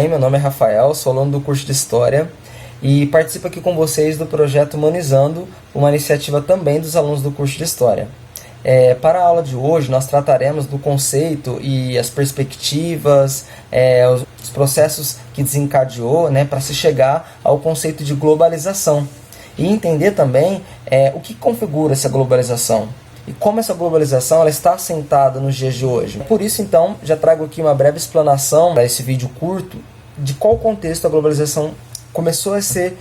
bem? Meu nome é Rafael, sou aluno do curso de História e participo aqui com vocês do projeto Humanizando, uma iniciativa também dos alunos do curso de História. Para a aula de hoje, nós trataremos do conceito e as perspectivas, os processos que desencadeou, para se chegar ao conceito de globalização e entender também o que configura essa globalização e como essa globalização ela está assentada nos dias de hoje. Por isso, então, já trago aqui uma breve explanação para esse vídeo curto de qual contexto a globalização começou a ser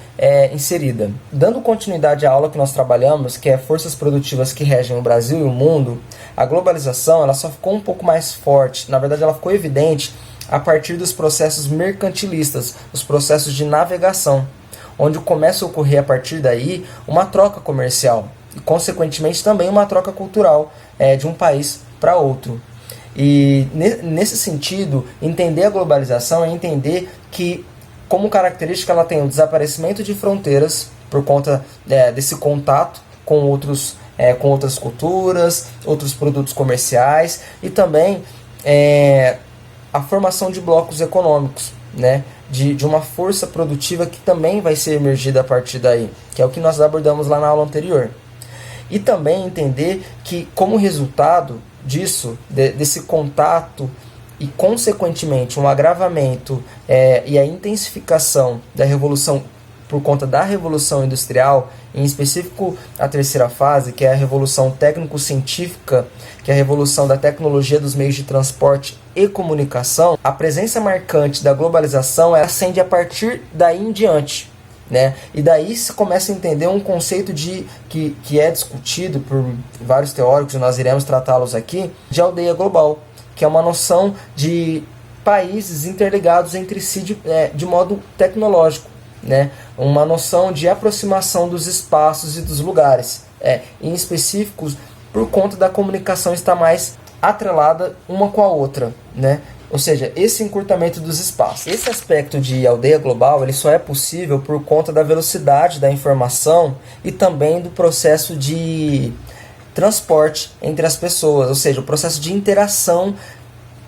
inserida. Dando continuidade à aula que nós trabalhamos, que é forças produtivas que regem o Brasil e o mundo, a globalização ela só ficou um pouco mais forte, na verdade ela ficou evidente a partir dos processos mercantilistas, os processos de navegação, onde começa a ocorrer a partir daí uma troca comercial e consequentemente também uma troca cultural de um país para outro. E nesse sentido, entender a globalização é entender que como característica ela tem o desaparecimento de fronteiras por conta desse contato com outras culturas, outros produtos comerciais e também a formação de blocos econômicos, de uma força produtiva que também vai ser emergida a partir daí, que é o que nós abordamos lá na aula anterior. E também entender que como resultado disso, desse contato e, consequentemente, um agravamento e a intensificação da revolução por conta da Revolução Industrial, em específico a terceira fase, que é a Revolução Técnico-Científica, que é a revolução da tecnologia dos meios de transporte e comunicação, a presença marcante da globalização ascende a partir daí em diante. E daí se começa a entender um conceito que é discutido por vários teóricos, e nós iremos tratá-los aqui, de aldeia global, que é uma noção de países interligados entre si de modo tecnológico, uma noção de aproximação dos espaços e dos lugares, em específicos por conta da comunicação estar mais atrelada uma com a outra, Ou seja, esse encurtamento dos espaços. Esse aspecto de aldeia global ele só é possível por conta da velocidade da informação e também do processo de transporte entre as pessoas, ou seja, o processo de interação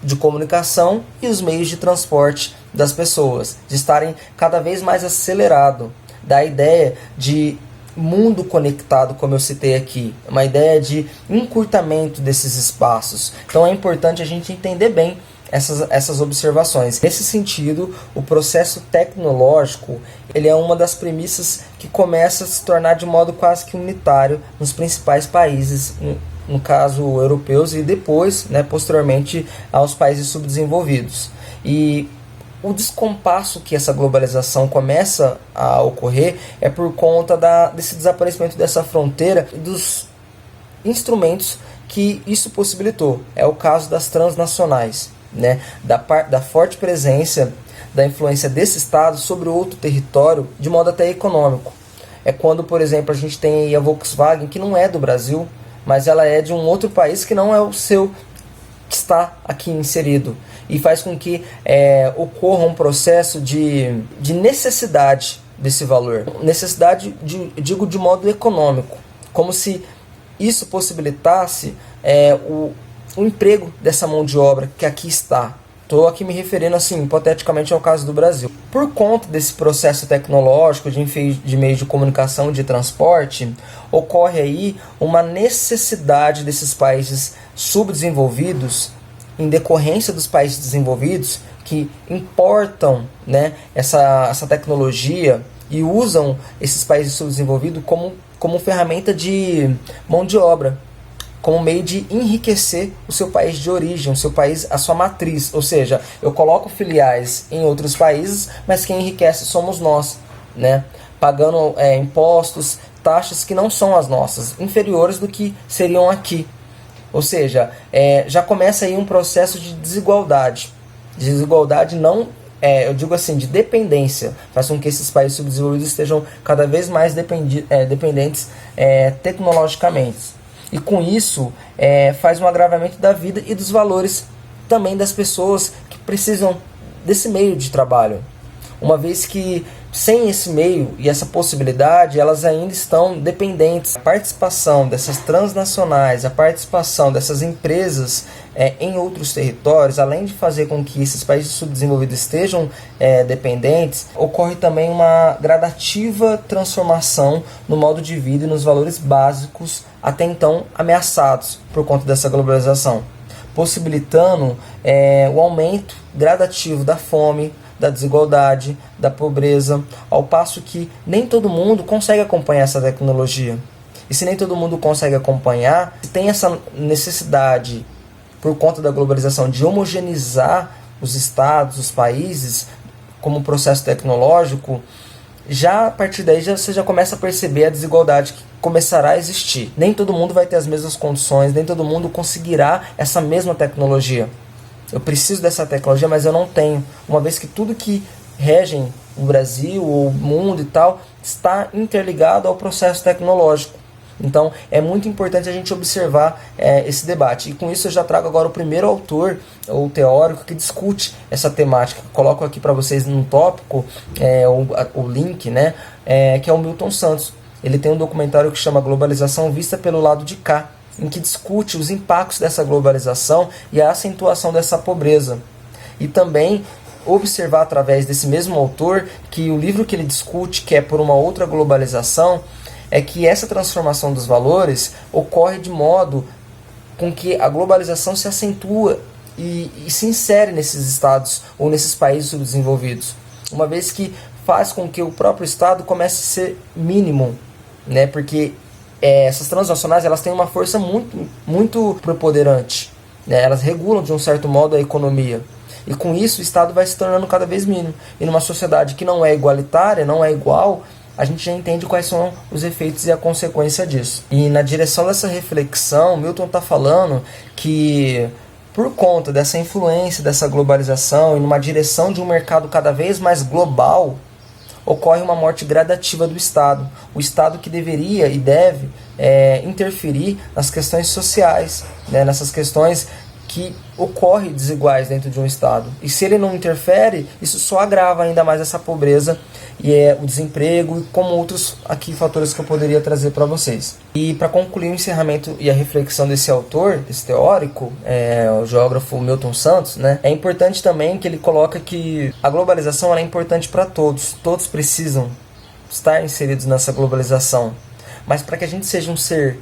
de comunicação e os meios de transporte das pessoas, de estarem cada vez mais acelerado, da ideia de mundo conectado, como eu citei aqui, uma ideia de encurtamento desses espaços. Então é importante a gente entender bem essas observações. Nesse sentido, o processo tecnológico ele é uma das premissas que começa a se tornar de modo quase que unitário nos principais países, no caso europeus e depois, posteriormente, aos países subdesenvolvidos. E o descompasso que essa globalização começa a ocorrer é por conta desse desaparecimento dessa fronteira e dos instrumentos que isso possibilitou. É o caso das transnacionais. Da forte presença da influência desse Estado sobre outro território, de modo até econômico. É quando, por exemplo, a gente tem aí a Volkswagen, que não é do Brasil, mas ela é de um outro país que não é o seu, que está aqui inserido. E faz com que ocorra um processo de necessidade desse valor. Necessidade, digo, de modo econômico. Como se isso possibilitasse o emprego dessa mão de obra que aqui está. Estou aqui me referindo assim, hipoteticamente ao caso do Brasil. Por conta desse processo tecnológico de meios de comunicação e de transporte, ocorre aí uma necessidade desses países subdesenvolvidos, em decorrência dos países desenvolvidos, que importam essa tecnologia e usam esses países subdesenvolvidos como ferramenta de mão de obra, como meio de enriquecer o seu país de origem, o seu país, a sua matriz. Ou seja, eu coloco filiais em outros países, mas quem enriquece somos nós, pagando impostos, taxas que não são as nossas, inferiores do que seriam aqui. Ou seja, já começa aí um processo de desigualdade. Desigualdade não, eu digo assim, de dependência. Faz com que esses países subdesenvolvidos estejam cada vez mais dependentes tecnologicamente. E com isso, faz um agravamento da vida e dos valores também das pessoas que precisam desse meio de trabalho. Uma vez que sem esse meio e essa possibilidade, elas ainda estão dependentes. A participação dessas transnacionais, a participação dessas empresas em outros territórios, além de fazer com que esses países subdesenvolvidos estejam dependentes, ocorre também uma gradativa transformação no modo de vida e nos valores básicos até então ameaçados por conta dessa globalização, possibilitando o aumento gradativo da fome, da desigualdade, da pobreza, ao passo que nem todo mundo consegue acompanhar essa tecnologia. E se nem todo mundo consegue acompanhar, tem essa necessidade, por conta da globalização, de homogeneizar os estados, os países, como um processo tecnológico, já a partir daí você já começa a perceber a desigualdade que começará a existir. Nem todo mundo vai ter as mesmas condições, nem todo mundo conseguirá essa mesma tecnologia. Eu preciso dessa tecnologia, mas eu não tenho. Uma vez que tudo que regem o Brasil, o mundo e tal, está interligado ao processo tecnológico. Então, é muito importante a gente observar esse debate. E com isso eu já trago agora o primeiro autor, ou teórico, que discute essa temática. Coloco aqui para vocês num tópico o link, né, que é o Milton Santos. Ele tem um documentário que chama Globalização Vista pelo Lado de Cá, em que discute os impactos dessa globalização e a acentuação dessa pobreza. E também observar através desse mesmo autor que o livro que ele discute, que é Por uma Outra Globalização, é que essa transformação dos valores ocorre de modo com que a globalização se acentua e se insere nesses estados ou nesses países subdesenvolvidos, uma vez que faz com que o próprio estado comece a ser mínimo, né? Porque essas transnacionais, elas têm uma força muito preponderante, né? Elas regulam de um certo modo a economia, e com isso o Estado vai se tornando cada vez mínimo. E numa sociedade que não é igualitária, não é igual, a gente já entende quais são os efeitos e a consequência disso. E na direção dessa reflexão, Milton está falando que por conta dessa influência, dessa globalização e numa direção de um mercado cada vez mais global, ocorre uma morte gradativa do Estado. O Estado que deveria e deve interferir nas questões sociais, né, nessas questões que ocorrem desiguais dentro de um Estado. E se ele não interfere, isso só agrava ainda mais essa pobreza e o desemprego, e como outros aqui fatores que eu poderia trazer para vocês. E para concluir o encerramento e a reflexão desse autor, desse teórico, o geógrafo Milton Santos, né, é importante também que ele coloca que a globalização é importante para todos. Todos precisam estar inseridos nessa globalização. Mas para que a gente seja um ser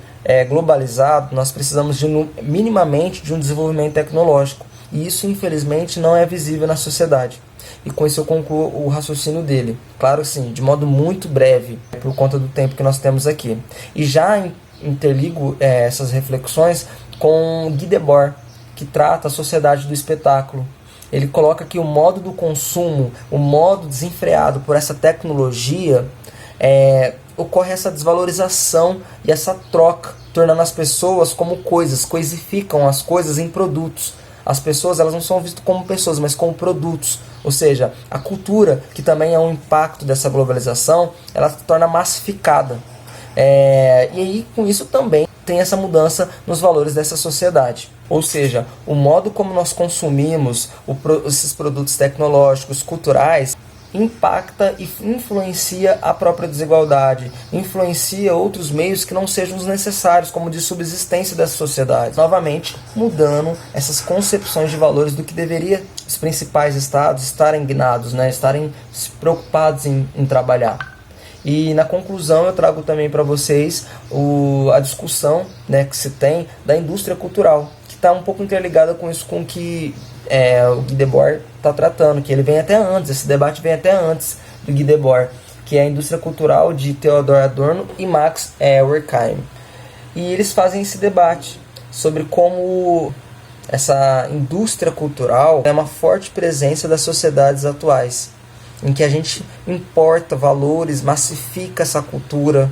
globalizado, nós precisamos minimamente de um desenvolvimento tecnológico. E isso, infelizmente, não é visível na sociedade. E com isso eu concluo o raciocínio dele. Claro, sim, de modo muito breve, por conta do tempo que nós temos aqui. E já interligo essas reflexões com Guy Debord, que trata a sociedade do espetáculo. Ele coloca que o modo do consumo, o modo desenfreado por essa tecnologia, ocorre essa desvalorização e essa troca, tornando as pessoas como coisas, coisificam as coisas em produtos. As pessoas, elas não são vistas como pessoas, mas como produtos. Ou seja, a cultura, que também é um impacto dessa globalização, ela se torna massificada. E aí, com isso também tem essa mudança nos valores dessa sociedade. Ou seja, o modo como nós consumimos esses produtos tecnológicos, culturais, impacta e influencia a própria desigualdade, influencia outros meios que não sejam os necessários, como de subsistência das sociedades, novamente mudando essas concepções de valores do que deveria os principais estados estarem guinados, né, estarem preocupados em trabalhar. E na conclusão eu trago também para vocês a discussão, né, que se tem da indústria cultural, que está um pouco interligada com isso, com que o Guy Debord está tratando, que ele vem até antes, esse debate vem até antes do Guy Debord, que é a indústria cultural de Theodor Adorno e Max Horkheim. E eles fazem esse debate sobre como essa indústria cultural é uma forte presença das sociedades atuais, em que a gente importa valores, massifica essa cultura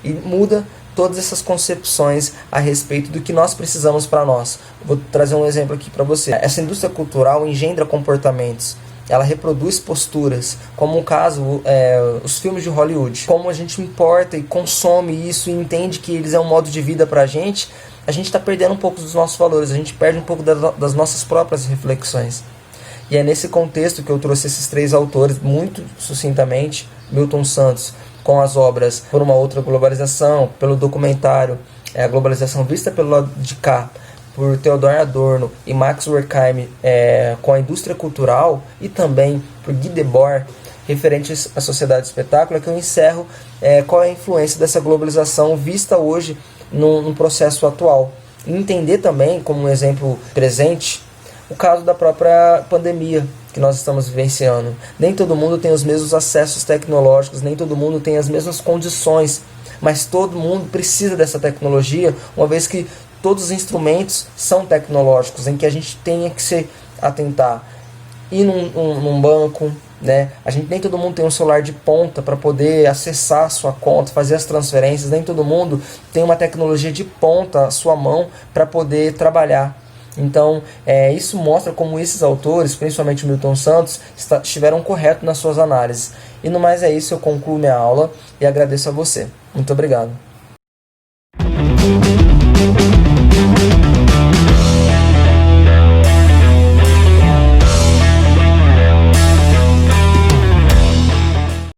e muda todas essas concepções a respeito do que nós precisamos para nós. Vou trazer um exemplo aqui para você. Essa indústria cultural engendra comportamentos, ela reproduz posturas, como o caso, os filmes de Hollywood. Como a gente importa e consome isso e entende que eles é um modo de vida para a gente está perdendo um pouco dos nossos valores, a gente perde um pouco das nossas próprias reflexões. E é nesse contexto que eu trouxe esses três autores muito sucintamente Milton Santos com as obras Por uma Outra Globalização, pelo documentário A Globalização Vista pelo Lado de Cá, por Theodor Adorno e Max Horkheim com a indústria cultural, e também por Guy Debord, referentes à sociedade do espetáculo, é que eu encerro qual é a influência dessa globalização vista hoje no processo atual. E entender também, como um exemplo presente, o caso da própria pandemia que nós estamos vivenciando. Nem todo mundo tem os mesmos acessos tecnológicos, nem todo mundo tem as mesmas condições, mas todo mundo precisa dessa tecnologia, uma vez que todos os instrumentos são tecnológicos, em que a gente tem que se atentar. Ir num banco, né? Nem todo mundo tem um celular de ponta para poder acessar a sua conta, fazer as transferências, nem todo mundo tem uma tecnologia de ponta à sua mão para poder trabalhar. Então, isso mostra como esses autores, principalmente o Milton Santos, estiveram corretos nas suas análises. E no mais é isso, eu concluo minha aula e agradeço a você. Muito obrigado.